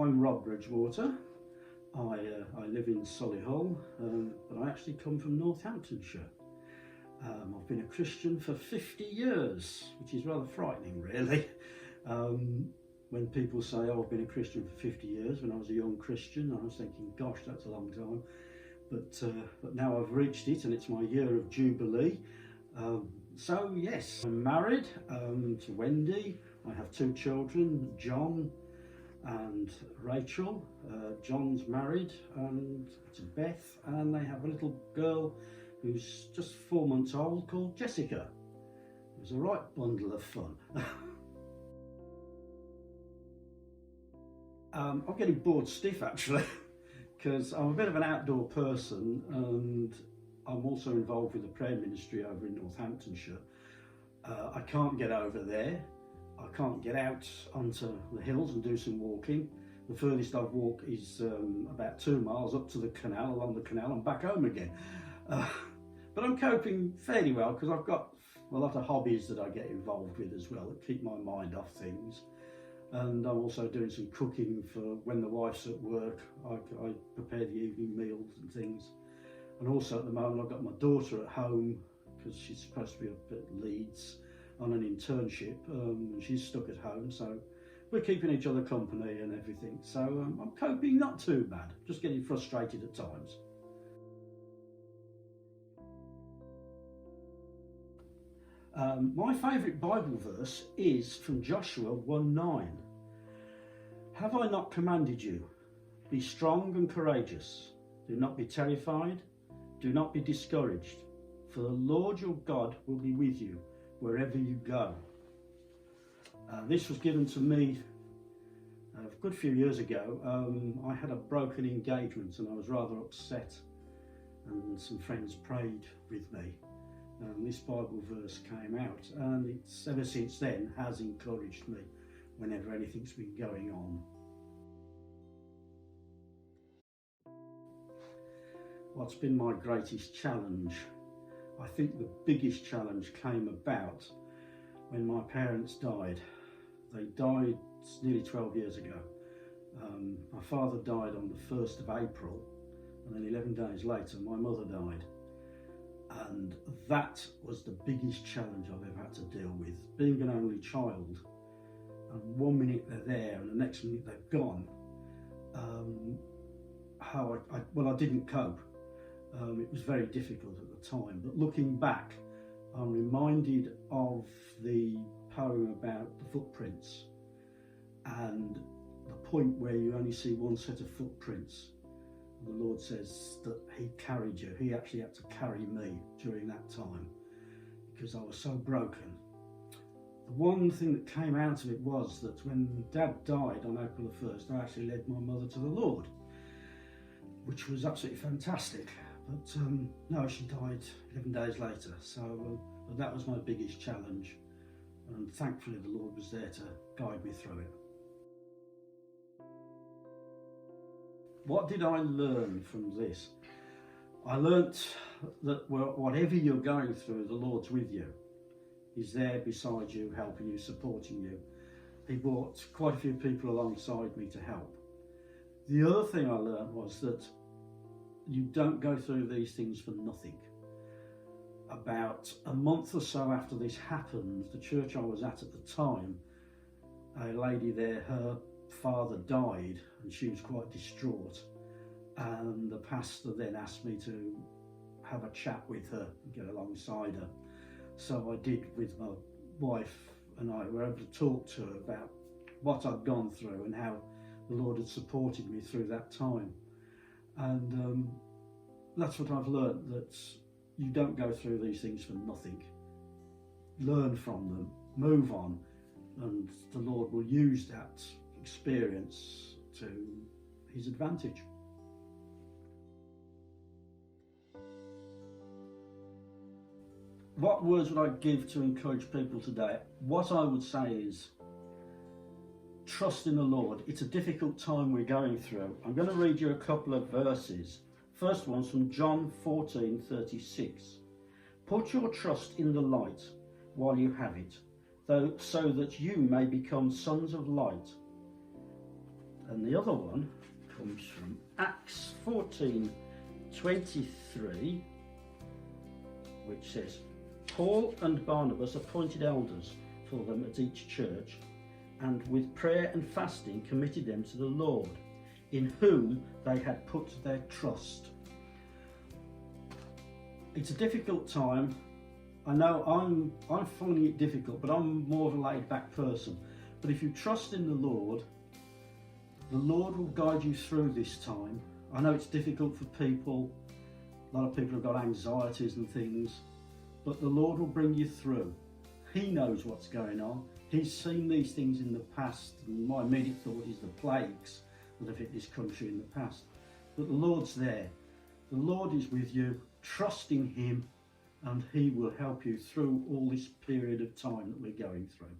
I'm Rob Bridgewater. I live in Solihull, but I actually come from Northamptonshire. I've been a Christian for 50 years, which is rather frightening, really. When people say, oh, I've been a Christian for 50 years, when I was a young Christian, I was thinking, gosh, that's a long time. But now I've reached it, and it's my year of Jubilee. So yes, I'm married to Wendy. I have two children, John and Rachel. John's married to Beth, and they have a little girl who's just 4 months old called Jessica. It was a right bundle of fun. I'm getting bored stiff actually, because I'm a bit of an outdoor person, and I'm also involved with the prayer ministry over in Northamptonshire. I can't get over there. I can't get out onto the hills and do some walking. The furthest I've walked is about 2 miles up to the canal, along the canal, and back home again. But I'm coping fairly well, because I've got a lot of hobbies that I get involved with as well that keep my mind off things. And I'm also doing some cooking for when the wife's at work. I prepare the evening meals and things. And also at the moment I've got my daughter at home, because she's supposed to be up at Leeds on an internship, and she's stuck at home, so we're keeping each other company and everything. So I'm coping not too bad, just getting frustrated at times. My favourite Bible verse is from Joshua 1:9. Have I not commanded you? Be strong and courageous. Do not be terrified. Do not be discouraged. For the Lord your God will be with you wherever you go. This was given to me a good few years ago. I had a broken engagement and I was rather upset, and some friends prayed with me. This Bible verse came out, and it's ever since then has encouraged me whenever anything's been going on. What's been my greatest challenge? I think the biggest challenge came about when my parents died. They died nearly 12 years ago. My father died on the 1st of April, and then 11 days later my mother died. And that was the biggest challenge I've ever had to deal with. Being an only child, and 1 minute they're there and the next minute they're gone. I didn't cope. It was very difficult at the time, but looking back, I'm reminded of the poem about the footprints, and the point where you only see one set of footprints. The Lord says that he carried you. He actually had to carry me during that time, because I was so broken. The one thing that came out of it was that when Dad died on April the 1st, I actually led my mother to the Lord, which was absolutely fantastic. But no, she died 11 days later. So but that was my biggest challenge, and thankfully the Lord was there to guide me through it. What did I learn from this? I learnt that whatever you're going through, the Lord's with you. He's there beside you, helping you, supporting you. He brought quite a few people alongside me to help. The other thing I learned was that you don't go through these things for nothing. About a month or so after this happened, the church I was at the time, a lady there, her father died, and she was quite distraught, and the pastor then asked me to have a chat with her and get alongside her. So I did, with my wife, and I were able to talk to her about what I'd gone through and how the Lord had supported me through that time. And that's what I've learned, that you don't go through these things for nothing. Learn from them, move on, and the Lord will use that experience to his advantage. What words would I give to encourage people today? What I would say is, trust in the Lord. It's a difficult time we're going through. I'm going to read you a couple of verses. First one's from John 14:36. Put your trust in the light while you have it, so that you may become sons of light. And the other one comes from Acts 14:23, which says, Paul and Barnabas appointed elders for them at each church, and with prayer and fasting committed them to the Lord, in whom they had put their trust. It's a difficult time. I know I'm finding it difficult, but I'm more of a laid-back person. But if you trust in the Lord will guide you through this time. I know it's difficult for people. A lot of people have got anxieties and things, but the Lord will bring you through. He knows what's going on. He's seen these things in the past, and my immediate thought is the plagues that have hit this country in the past. But the Lord's there. The Lord is with you. Trust in him, and he will help you through all this period of time that we're going through.